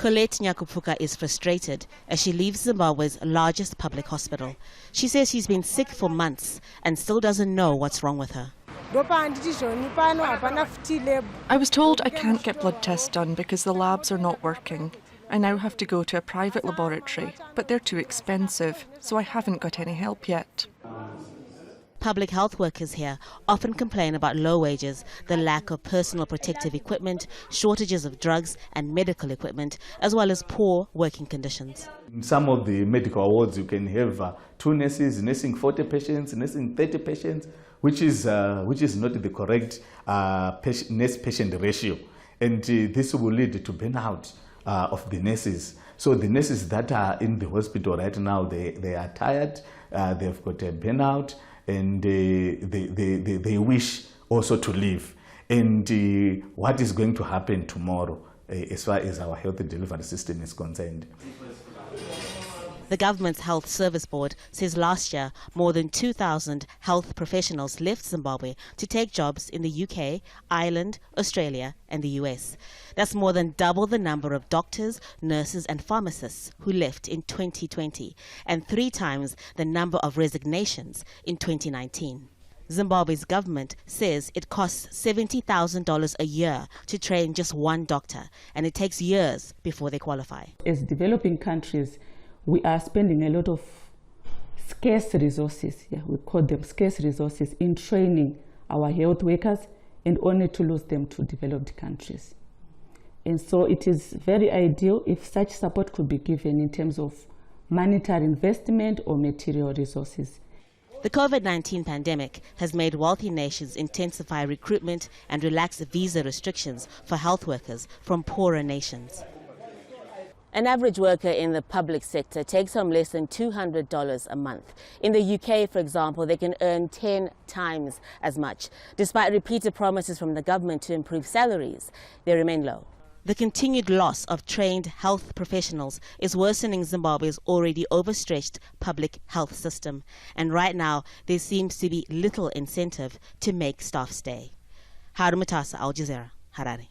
Colette Nyakupfuka is frustrated as she leaves Zimbabwe's largest public hospital. She says she's been sick for months and still doesn't know what's wrong with her. I was told I can't get blood tests done because the labs are not working. I now have to go to a private laboratory, but they're too expensive, so I haven't got any help yet. Public health workers here often complain about low wages, the lack of personal protective equipment, shortages of drugs and medical equipment, as well as poor working conditions. In some of the medical wards, you can have 2 nurses nursing 40 patients, nursing 30 patients, which is not the correct nurse-patient ratio. And this will lead to burnout of the nurses. So the nurses that are in the hospital right now, they are tired, they've got a burnout, and they wish also to leave. And what is going to happen tomorrow as far as our health delivery system is concerned? The government's Health Service Board says last year more than 2,000 health professionals left Zimbabwe to take jobs in the UK, Ireland, Australia and the US. That's more than double the number of doctors, nurses and pharmacists who left in 2020 and 3 times the number of resignations in 2019. Zimbabwe's government says it costs $70,000 a year to train just one doctor, and it takes years before they qualify. As developing countries, we are spending a lot of scarce resources, we call them scarce resources, in training our health workers, and only to lose them to developed countries. And so it is very ideal if such support could be given in terms of monetary investment or material resources. The COVID-19 pandemic has made wealthy nations intensify recruitment and relax visa restrictions for health workers from poorer nations. An average worker in the public sector takes home less than $200 a month. In the UK, for example, they can earn 10 times as much. Despite repeated promises from the government to improve salaries, they remain low. The continued loss of trained health professionals is worsening Zimbabwe's already overstretched public health system. And right now, there seems to be little incentive to make staff stay. Haru, Mutasa, Jazeera, Harare.